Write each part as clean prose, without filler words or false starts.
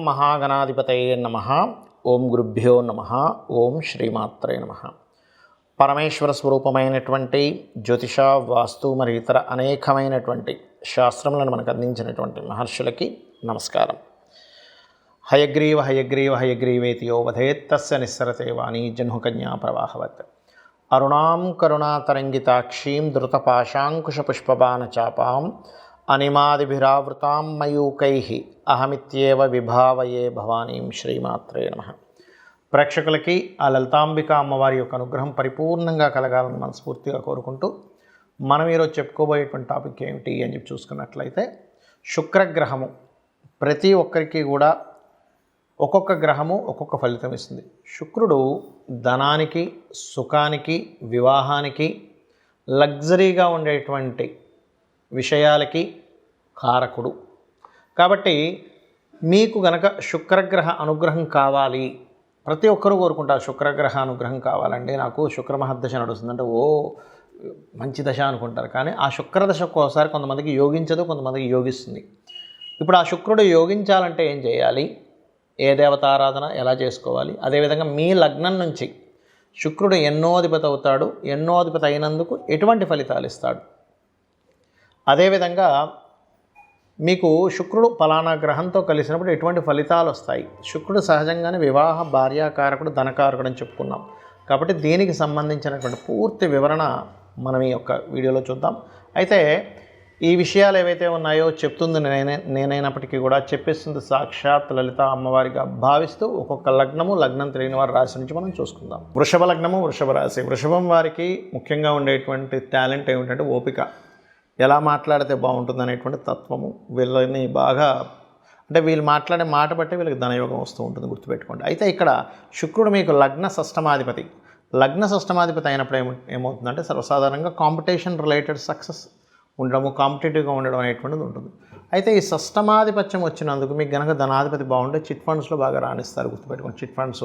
మహాగణాధిపతయే నమః. ఓం గురుభ్యో నమః. ఓం శ్రీమాత్రే నమః. పరమేశ్వర స్వరూపమైనటువంటి జ్యోతిష, వాస్తు మరియు ఇతర అనేకమైనటువంటి శాస్త్రములను మనకు అందించినటువంటి మహర్షులకి నమస్కారం. హయగ్రీవ హయగ్రీవ హయగ్రీవేతి యో వదేత్ తస్య నిస్సరతే వాణీ జహ్నుకన్యా ప్రవాహవత్. అరుణాం కరుణాతరంగితాక్షీం ధృతపాశాంకుశపుష్పబాణచాపాం అనిమాదిభిరావృతాం మయూకైః అహమిత్యేవ విభావయే భవానీం. శ్రీమాత్రే నమః. ప్రేక్షకులకి ఆ లలితాంబిక అమ్మవారి యొక్క అనుగ్రహం పరిపూర్ణంగా కలగాలని మనస్ఫూర్తిగా కోరుకుంటూ మనం ఈరోజు చెప్పుకోబోయేటువంటి టాపిక్ ఏమిటి అని చెప్పి చూసుకున్నట్లయితే, శుక్రగ్రహము ప్రతి ఒక్కరికి కూడా ఒక్కొక్క గ్రహము ఒక్కొక్క ఫలితం ఇస్తుంది. శుక్రుడు ధనానికి, సుఖానికి, వివాహానికి, లగ్జరీగా ఉండేటువంటి విషయాలకి కారకుడు. కాబట్టి మీకు గనక శుక్రగ్రహ అనుగ్రహం కావాలి, ప్రతి ఒక్కరూ కోరుకుంటారు శుక్రగ్రహ అనుగ్రహం కావాలండి, నాకు శుక్రమహర్దశ నడుస్తుందంటే ఓ మంచి దశ అనుకుంటారు. కానీ ఆ శుక్రదశ ఒక్కోసారి కొంతమందికి యోగించదు, కొంతమందికి యోగిస్తుంది. ఇప్పుడు ఆ శుక్రుడు యోగించాలంటే ఏం చేయాలి, ఏ దేవతారాధన ఎలా చేసుకోవాలి, అదేవిధంగా మీ లగ్నం నుంచి శుక్రుడు ఎన్నోధిపతి అవుతాడు, ఎన్నోధిపతి అయినందుకు ఎటువంటి ఫలితాలు ఇస్తాడు, అదేవిధంగా మీకు శుక్రుడు ఫలానా గ్రహంతో కలిసినప్పుడు ఎటువంటి ఫలితాలు వస్తాయి. శుక్రుడు సహజంగానే వివాహ, భార్యాకారకుడు, ధనకారకుడు అని చెప్పుకున్నాం. కాబట్టి దీనికి సంబంధించినటువంటి పూర్తి వివరణ మనం ఈ యొక్క వీడియోలో చూద్దాం. అయితే ఈ విషయాలు ఏవైతే ఉన్నాయో చెప్తుంది నేనైనప్పటికీ కూడా చెప్పేస్తుంది సాక్షాత్ లలిత అమ్మవారిగా భావిస్తూ ఒక్కొక్క లగ్నము, లగ్నం తెలియని వారి రాశి నుంచి మనం చూసుకుందాం. వృషభ లగ్నము, వృషభ రాశి. వృషభం వారికి ముఖ్యంగా ఉండేటువంటి టాలెంట్ ఏమిటంటే ఓపిక, ఎలా మాట్లాడితే బాగుంటుంది అనేటువంటి తత్వము. వీళ్ళని బాగా అంటే వీళ్ళు మాట్లాడే మాట బట్టి వీళ్ళకి ధనయోగం వస్తూ ఉంటుంది, గుర్తుపెట్టుకోండి. అయితే ఇక్కడ శుక్రుడు మీకు లగ్న షష్టమాధిపతి. లగ్న షష్టమాధిపతి అయినప్పుడు ఏమవుతుందంటే సర్వసాధారణంగా కాంపిటీషన్ రిలేటెడ్ సక్సెస్ ఉండడము, కాంపిటేటివ్గా ఉండడం అనేటువంటిది ఉంటుంది. అయితే ఈ షష్టమాధిపత్యం వచ్చినందుకు మీకు కనుక ధనాధిపతి బాగుంటే చిట్ ఫండ్స్లో బాగా రాణిస్తారు, గుర్తుపెట్టుకోండి. చిట్ ఫండ్స్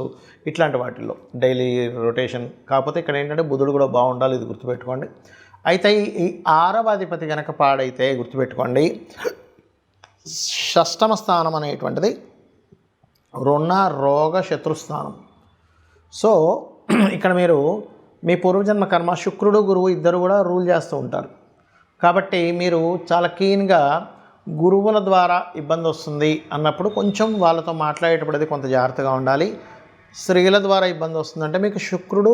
ఇట్లాంటి వాటిల్లో డైలీ రొటేషన్. కాకపోతే ఇక్కడ ఏంటంటే బుధుడు కూడా బాగుండాలి, ఇది గుర్తుపెట్టుకోండి. అయితే ఈ ఆరవ అధిపతి కనుక పాడైతే గుర్తుపెట్టుకోండి, షష్టమ స్థానం అనేటువంటిది రుణ, రోగ, శత్రుస్థానం. సో ఇక్కడ మీరు మీ పూర్వజన్మ కర్మ, శుక్రుడు గురువు ఇద్దరు కూడా రూల్ చేస్తూ ఉంటారు. కాబట్టి మీరు చాలా కీన్గా గురువుల ద్వారా ఇబ్బంది వస్తుంది అన్నప్పుడు కొంచెం వాళ్ళతో మాట్లాడేటప్పుడు కొంత జాగ్రత్తగా ఉండాలి. స్త్రీల ద్వారా ఇబ్బంది వస్తుందంటే మీకు శుక్రుడు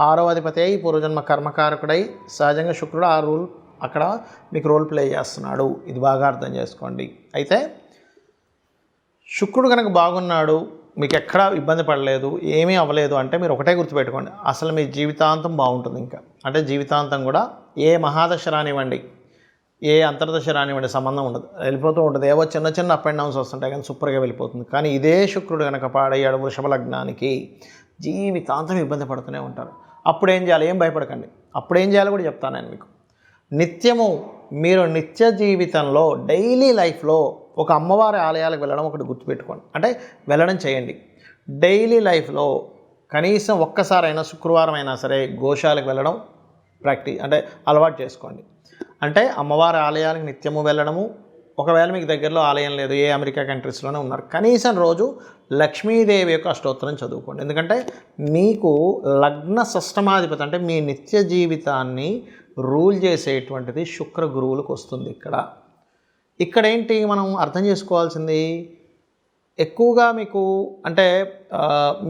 ఆరవ అధిపతి అయి పూర్వజన్మ కర్మకారకుడై సహజంగా శుక్రుడు ఆ రూల్ అక్కడ మీకు రోల్ ప్లే చేస్తున్నాడు, ఇది బాగా అర్థం చేసుకోండి. అయితే శుక్రుడు కనుక బాగున్నాడు, మీకు ఎక్కడా ఇబ్బంది పడలేదు, ఏమీ అవ్వలేదు అంటే మీరు ఒకటే గుర్తుపెట్టుకోండి, అసలు మీ జీవితాంతం బాగుంటుంది. ఇంకా అంటే జీవితాంతం కూడా ఏ మహాదశ రానివ్వండి, ఏ అంతర్దశ రానివ్వండి, సంబంధం ఉండదు, వెళ్ళిపోతూ ఉంటుంది. ఏవో చిన్న చిన్న అప్ అండ్ డౌన్స్ వస్తుంటాయి కానీ సూపర్గా వెళ్ళిపోతుంది. కానీ ఇదే శుక్రుడు కనుక పాడయ్యాడు వృషభ లగ్నానికి, జీవితాంతం ఇబ్బంది పడుతూనే ఉంటారు. అప్పుడు ఏం చేయాలి, ఏం భయపడకండి, అప్పుడు ఏం చేయాలో కూడా చెప్తాను నేను మీకు. నిత్యము మీరు నిత్య జీవితంలో డైలీ లైఫ్లో ఒక అమ్మవారి ఆలయాలకు వెళ్ళడం ఒకటి గుర్తుపెట్టుకోండి, అంటే వెళ్ళడం చేయండి. డైలీ లైఫ్లో కనీసం ఒక్కసారైనా శుక్రవారం అయినా సరే గోశాలకు వెళ్ళడం అంటే అలవాటు చేసుకోండి. అంటే అమ్మవారి ఆలయాలకు నిత్యము వెళ్ళడము. ఒకవేళ మీకు దగ్గరలో ఆలయం లేదు, ఏ అమెరికా కంట్రీస్లోనే ఉన్నారు, కనీసం రోజు లక్ష్మీదేవి యొక్క అష్టోత్తరం చదువుకోండి. ఎందుకంటే మీకు లగ్న షష్టమాధిపతి అంటే మీ నిత్య జీవితాన్ని రూల్ చేసేటువంటిది శుక్ర గురువులకు వస్తుంది. ఇక్కడ ఏంటి మనం అర్థం చేసుకోవాల్సింది, ఎక్కువగా మీకు అంటే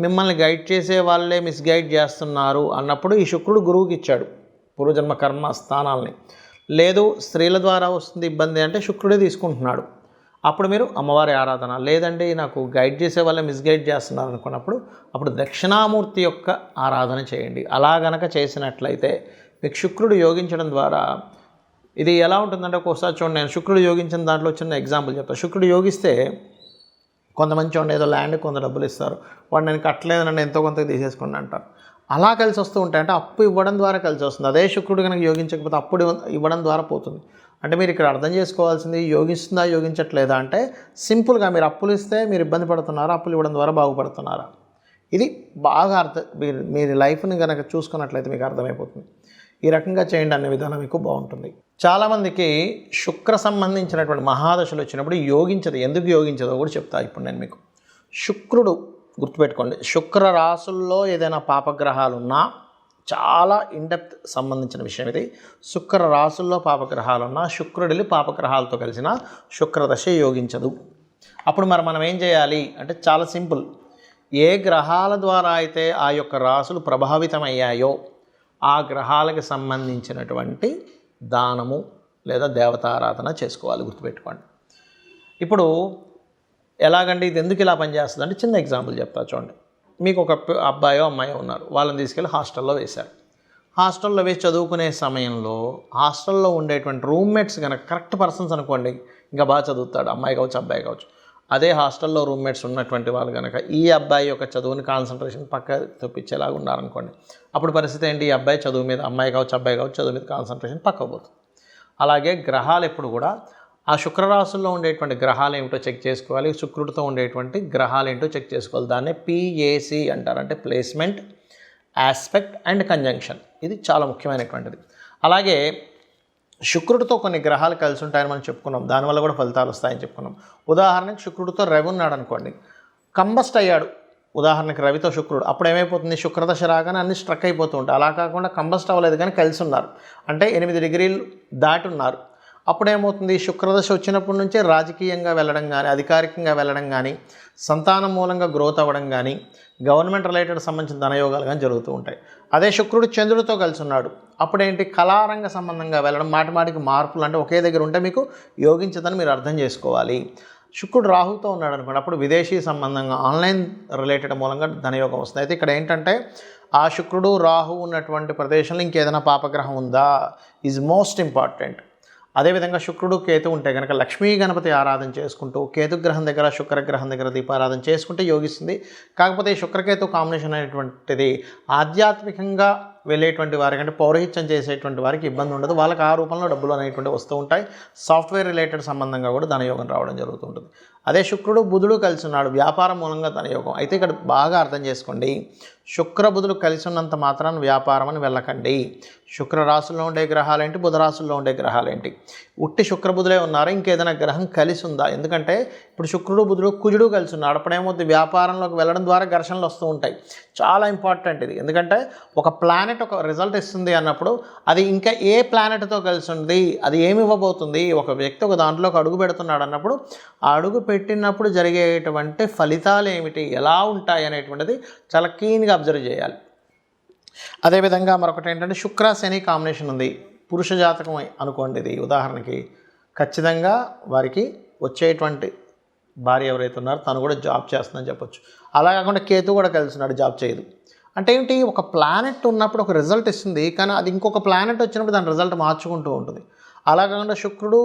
మిమ్మల్ని గైడ్ చేసే వాళ్ళే మిస్గైడ్ చేస్తున్నారు అన్నప్పుడు ఈ శుక్రుడు గురువుకి ఇచ్చాడు పూర్వజన్మ కర్మ స్థానాలని. లేదు స్త్రీల ద్వారా వస్తుంది ఇబ్బంది అంటే శుక్రుడే తీసుకుంటున్నాడు. అప్పుడు మీరు అమ్మవారి ఆరాధన, లేదండి నాకు గైడ్ చేసే వాళ్ళే మిస్గైడ్ చేస్తున్నారు అనుకున్నప్పుడు అప్పుడు దక్షిణామూర్తి యొక్క ఆరాధన చేయండి. అలా గనక చేసినట్లయితే మీకు శుక్రుడు యోగించడం ద్వారా ఇది ఎలా ఉంటుందంటే, ఒక్కోసారి చూడండి, నేను శుక్రుడు యోగించిన దాంట్లో చిన్న ఎగ్జాంపుల్ చెప్తాను. శుక్రుడు యోగిస్తే కొంతమంది చూడండి ఏదో ల్యాండ్ కొంత డబ్బులు ఇస్తారు, వాడు నేను కట్టలేదు, నన్ను ఎంతో కొంత తీసేసుకోండి అంటారు. అలా కలిసి వస్తూ ఉంటాయి. అంటే అప్పు ఇవ్వడం ద్వారా కలిసి వస్తుంది. అదే శుక్రుడు కనుక యోగించకపోతే అప్పుడు ఇవ్వడం ద్వారా పోతుంది. అంటే మీరు ఇక్కడ అర్థం చేసుకోవాల్సింది, యోగిస్తుందా యోగించట్లేదా అంటే సింపుల్గా మీరు అప్పులు ఇస్తే మీరు ఇబ్బంది పడుతున్నారా, అప్పులు ఇవ్వడం ద్వారా బాగుపడుతున్నారా, ఇది బాగా మీరు లైఫ్ని కనుక చూసుకున్నట్లయితే మీకు అర్థమైపోతుంది. ఈ రకంగా చేయండి అనే విధానం మీకు బాగుంటుంది. చాలామందికి శుక్ర సంబంధించినటువంటి మహాదశలు వచ్చినప్పుడు యోగించదు. ఎందుకు యోగించదో కూడా చెప్తా ఇప్పుడు నేను మీకు. శుక్రుడు గుర్తుపెట్టుకోండి, శుక్ర రాసుల్లో ఏదైనా పాపగ్రహాలు ఉన్నా, చాలా ఇన్డెప్త్ సంబంధించిన విషయం ఇది. శుక్ర రాసుల్లో పాపగ్రహాలు ఉన్నా, శుక్రుడిని పాపగ్రహాలతో కలిసిన శుక్రదశ యోగించదు. అప్పుడు మనం ఏం చేయాలి అంటే చాలా సింపుల్. ఏ గ్రహాల ద్వారా అయితే ఆ యొక్క రాసులు ప్రభావితమయ్యాయో ఆ గ్రహాలకు సంబంధించినటువంటి దానము లేదా దేవతారాధన చేసుకోవాలి. గుర్తుపెట్టుకోండి. ఇప్పుడు ఎలాగంటే ఇది ఎందుకు ఇలా పనిచేస్తుంది అంటే చిన్న ఎగ్జాంపుల్ చెప్తా చూడండి. మీకు ఒక అబ్బాయో అమ్మాయో ఉన్నారు, వాళ్ళని తీసుకెళ్ళి హాస్టల్లో వేశారు. హాస్టల్లో వేసి చదువుకునే సమయంలో హాస్టల్లో ఉండేటువంటి రూమ్మేట్స్ కనుక కరెక్ట్ పర్సన్స్ అనుకోండి, ఇంకా బాగా చదువుతాడు, అమ్మాయి కావచ్చు అబ్బాయి కావచ్చు. అదే హాస్టల్లో రూమ్మేట్స్ ఉన్నటువంటి వాళ్ళు కనుక ఈ అబ్బాయి యొక్క చదువుని కాన్సన్ట్రేషన్ పక్క తప్పించేలాగా ఉన్నారనుకోండి, అప్పుడు పరిస్థితి ఏంటి? ఈ అబ్బాయి చదువు మీద, అమ్మాయి కావచ్చు అబ్బాయి కావచ్చు, చదువు మీద కాన్సన్ట్రేషన్ పక్కకు పోతుంది. అలాగే గ్రహాలు ఎప్పుడు కూడా ఆ శుక్రరాశుల్లో ఉండేటువంటి గ్రహాలు ఏమిటో చెక్ చేసుకోవాలి, శుక్రుడితో ఉండేటువంటి గ్రహాలు ఏంటో చెక్ చేసుకోవాలి. దాన్నే PAC అంటారు, అంటే ప్లేస్మెంట్, ఆస్పెక్ట్ అండ్ కంజంక్షన్. ఇది చాలా ముఖ్యమైనటువంటిది. అలాగే శుక్రుడితో కొన్ని గ్రహాలు కలిసి ఉంటాయని మనం చెప్పుకున్నాం, దానివల్ల కూడా ఫలితాలు వస్తాయని చెప్పుకున్నాం. ఉదాహరణకి శుక్రుడితో రవి ఉన్నాడు అనుకోండి, కంబస్ట్ అయ్యాడు. ఉదాహరణకి రవితో శుక్రుడు, అప్పుడు ఏమైపోతుంది? శుక్రదశ రాగానే అన్ని స్ట్రక్ అయిపోతూ ఉంటాయి. అలా కాకుండా కంబస్ట్ అవ్వలేదు కానీ కలిసి ఉన్నారు, అంటే 8 డిగ్రీలు దాటి ఉన్నారు. అప్పుడేమవుతుంది? శుక్రదశ వచ్చినప్పటి నుంచే రాజకీయంగా వెళ్ళడం కానీ, అధికారికంగా వెళ్ళడం కానీ, సంతానం మూలంగా గ్రోత్ అవ్వడం కానీ, గవర్నమెంట్ రిలేటెడ్ సంబంధించిన ధనయోగాలు కానీ జరుగుతూ ఉంటాయి. అదే శుక్రుడు చంద్రుడితో కలిసి ఉన్నాడు, అప్పుడేంటి? కళారంగ సంబంధంగా వెళ్ళడం, మాటిమాటికి మార్పులు, అంటే ఒకే దగ్గర ఉంటే మీకు యోగించదని మీరు అర్థం చేసుకోవాలి. శుక్రుడు రాహుతో ఉన్నాడు అనుకోండి, అప్పుడు విదేశీ సంబంధంగా ఆన్లైన్ రిలేటెడ్ మూలంగా ధనయోగం వస్తుంది. అయితే ఇక్కడ ఏంటంటే ఆ శుక్రుడు రాహు ఉన్నటువంటి ప్రదేశంలో ఇంకేదైనా పాపగ్రహం ఉందా ఈజ్ మోస్ట్ ఇంపార్టెంట్. అదేవిధంగా శుక్రుడు కేతు ఉంటే కనుక లక్ష్మీ గణపతి ఆరాధన చేసుకుంటూ కేతుగ్రహం దగ్గర శుక్రగ్రహం దగ్గర దీపారాధన చేసుకుంటే యోగిస్తుంది. కాకపోతే శుక్రకేతు కాంబినేషన్ అనేటువంటిది ఆధ్యాత్మికంగా వెళ్ళేటువంటి వారికి, అంటే పౌరహిత్యం చేసేటువంటి వారికి ఇబ్బంది ఉండదు. వాళ్ళకి ఆ రూపంలో డబ్బులు అనేటువంటి వస్తూ ఉంటాయి. సాఫ్ట్వేర్ రిలేటెడ్ సంబంధంగా కూడా ధనయోగం రావడం జరుగుతుంటుంది. అదే శుక్రుడు బుధుడు కలిసి ఉన్నాడు, వ్యాపారం మూలంగా ధనయోగం. అయితే ఇక్కడ బాగా అర్థం చేసుకోండి, శుక్ర బుధుడు కలిసి ఉన్నంత మాత్రాన్ని వ్యాపారం అని వెళ్ళకండి. శుక్ర రాశుల్లో ఉండే గ్రహాలేంటి, బుధ రాశుల్లో ఉండే గ్రహాలేంటి? ఉట్టి శుక్ర బుధులే ఉన్నారా, ఇంకేదైనా గ్రహం కలిసి ఉందా? ఎందుకంటే ఇప్పుడు శుక్రుడు బుధుడు కుజుడు కలిసి ఉన్నాడు, అప్పుడేమవుతుంది? వ్యాపారంలోకి వెళ్ళడం ద్వారా ఘర్షణలు వస్తూ ఉంటాయి. చాలా ఇంపార్టెంట్ ఇది. ఎందుకంటే ఒక ప్లానెట్ ఒక రిజల్ట్ ఇస్తుంది అన్నప్పుడు అది ఇంకా ఏ ప్లానెట్తో కలిసి ఉంది, అది ఏమి ఇవ్వబోతుంది, ఒక వ్యక్తి ఒక దాంట్లోకి అడుగు పెడుతున్నాడు అన్నప్పుడు ఆ అడుగు పెట్టినప్పుడు జరిగేటువంటి ఫలితాలు ఏమిటి, ఎలా ఉంటాయి అనేటువంటిది చాలా క్లీన్గా అబ్జర్వ్ చేయాలి. అదేవిధంగా మరొకటి ఏంటంటే శుక్ర శని కాంబినేషన్ ఉంది, పురుష జాతకం అనుకోండి. ఇది ఉదాహరణకి ఖచ్చితంగా వారికి వచ్చేటువంటి భార్య ఎవరైతే ఉన్నారో తను కూడా జాబ్ చేస్తుందని చెప్పొచ్చు. అలా కాకుండా కేతు కూడా కలిసినాడు, జాబ్ చేయదు. అంటే ఏంటి? ఒక ప్లానెట్ ఉన్నప్పుడు ఒక రిజల్ట్ ఇస్తుంది, కానీ అది ఇంకొక ప్లానెట్ వచ్చినప్పుడు దాని రిజల్ట్ మార్చుకుంటూ ఉంటుంది. అలా కాకుండా శుక్రుడు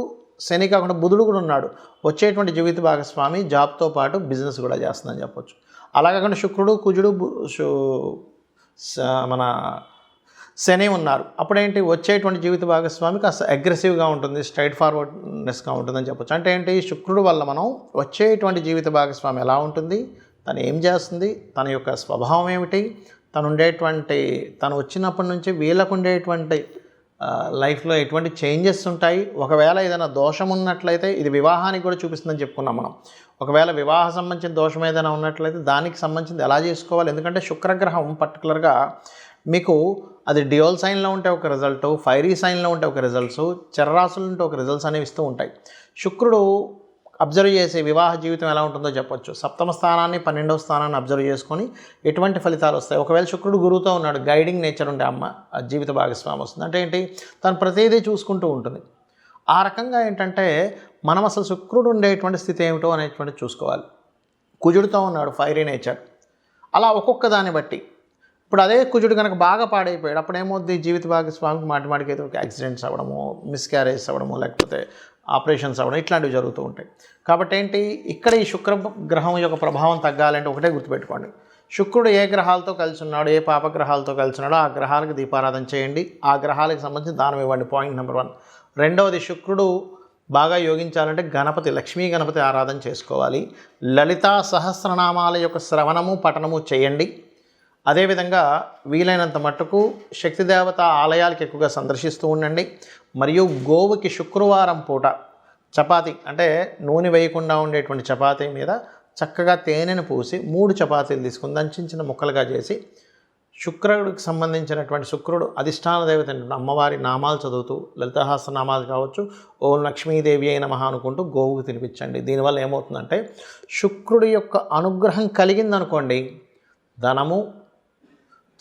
శని కాకుండా బుధుడు కూడా ఉన్నాడు, వచ్చేటువంటి జీవిత భాగస్వామి జాబ్తో పాటు బిజినెస్ కూడా చేస్తుందని చెప్పొచ్చు. అలా కాకుండా శుక్రుడు కుజుడు మన శని ఉన్నారు, అప్పుడేంటి? వచ్చేటువంటి జీవిత భాగస్వామి కాస్త అగ్రెసివ్గా ఉంటుంది, స్ట్రైట్ ఫార్వర్డ్నెస్గా ఉంటుందని చెప్పొచ్చు. అంటే ఏంటి? శుక్రుడు వల్ల మనం వచ్చేటువంటి జీవిత భాగస్వామి ఎలా ఉంటుంది, తను ఏం చేస్తుంది, తన యొక్క స్వభావం ఏమిటి, తను వచ్చినప్పటి నుంచి వీళ్ళకు ఉండేటువంటి లైఫ్లో ఎటువంటి చేంజెస్ ఉంటాయి. ఒకవేళ ఏదైనా దోషం ఉన్నట్లయితే ఇది వివాహానికి కూడా చూపిస్తుందని చెప్పుకున్నాం మనం. ఒకవేళ వివాహ సంబంధించిన దోషం ఏదైనా ఉన్నట్లయితే దానికి సంబంధించింది ఎలా చేసుకోవాలి. ఎందుకంటే శుక్రగ్రహం పర్టికులర్గా మీకు అది డ్యూయల్ సైన్లో ఉంటే ఒక రిజల్ట్, ఫైరీ సైన్లో ఉంటే ఒక రిజల్ట్స్, చరరాశులు ఉంటే ఒక రిజల్ట్స్ అనేవి ఇస్తూ ఉంటాయి. శుక్రుడు అబ్జర్వ్ చేసే వివాహ జీవితం ఎలా ఉంటుందో చెప్పొచ్చు. 7వ స్థానాన్ని 12వ స్థానాన్ని అబ్జర్వ్ చేసుకొని ఎటువంటి ఫలితాలు వస్తాయి. ఒకవేళ శుక్రుడు గురువుతో ఉన్నాడు, గైడింగ్ నేచర్ ఉండే జీవిత భాగస్వామి వస్తుంది. అంటే ఏంటి? తను ప్రతిదీ చూసుకుంటూ ఉంటుంది. ఆ రకంగా ఏంటంటే మనం అసలు శుక్రుడు ఉండేటువంటి స్థితి ఏమిటో అనేటువంటి చూసుకోవాలి. కుజుడితో ఉన్నాడు, ఫైరీ నేచర్. అలా ఒక్కొక్క దాన్ని బట్టి ఇప్పుడు అదే కుజుడు కనుక బాగా పాడైపోయాడు, అప్పుడు ఏమవుద్ది? జీవిత భాగస్వామికి మాటిమాటికి ఏదో యాక్సిడెంట్స్ అవ్వడము, మిస్క్యారేజ్ అవ్వడము, లేకపోతే ఆపరేషన్స్ అవ్వడం, ఇట్లాంటివి జరుగుతూ ఉంటాయి. కాబట్టి ఏంటి? ఇక్కడ ఈ శుక్ర గ్రహం యొక్క ప్రభావం తగ్గాలంటే ఒకటే గుర్తుపెట్టుకోండి, శుక్రుడు ఏ గ్రహాలతో కలిసి ఉన్నాడు, ఏ పాపగ్రహాలతో కలిసి ఉన్నాడో ఆ గ్రహాలకు దీపారాధన చేయండి, ఆ గ్రహాలకు సంబంధించి దానం ఇవ్వండి. Point number 1. రెండవది, శుక్రుడు బాగా యోగించాలంటే గణపతి, లక్ష్మీ గణపతి ఆరాధన చేసుకోవాలి. లలితా సహస్రనామాల యొక్క శ్రవణము పఠనము చేయండి. అదేవిధంగా వీలైనంత మట్టుకు శక్తిదేవత ఆలయాలకు ఎక్కువగా సందర్శిస్తూ ఉండండి. మరియు గోవుకి శుక్రవారం పూట చపాతీ అంటే నూనె వేయకుండా ఉండేటువంటి చపాతీ మీద చక్కగా తేనెను పూసి 3 చపాతీలు తీసుకుని దాన్ని చిన్న చిన్న ముక్కలుగా చేసి శుక్రుడికి సంబంధించినటువంటి శుక్రుడు అధిష్టాన దేవత అమ్మవారి నామాలు చదువుతూ లలితాహాస నామాలు కావచ్చు, ఓం లక్ష్మీదేవి అయిన నమః అనుకుంటూ గోవుకు తినిపించండి. దీనివల్ల ఏమవుతుందంటే శుక్రుడి యొక్క అనుగ్రహం కలిగిందనుకోండి, ధనము,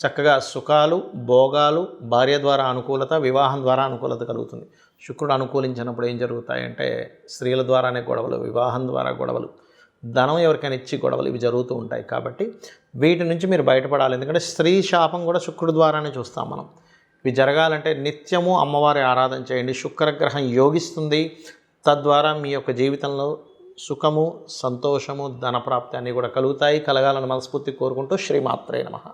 చక్కగా సుఖాలు, భోగాలు, భార్య ద్వారా అనుకూలత, వివాహం ద్వారా అనుకూలత కలుగుతుంది. శుక్రుడు అనుకూలించినప్పుడు ఏం జరుగుతాయంటే స్త్రీల ద్వారానే గొడవలు, వివాహం ద్వారా గొడవలు, ధనం ఎవరికైనా ఇచ్చి గొడవలు, ఇవి జరుగుతూ ఉంటాయి. కాబట్టి వీటి నుంచి మీరు బయటపడాలి. ఎందుకంటే స్త్రీ శాపం కూడా శుక్రుడి ద్వారానే చూస్తాం మనం. ఇవి జరగాలంటే నిత్యము అమ్మవారి ఆరాధన చేయండి. శుక్రగ్రహం యోగిస్తుంది. తద్వారా మీ యొక్క జీవితంలో సుఖము, సంతోషము, ధనప్రాప్తి అన్నీ కూడా కలుగుతాయి. కలగాలని మనస్ఫూర్తి కోరుకుంటూ శ్రీమాత్రే నమః.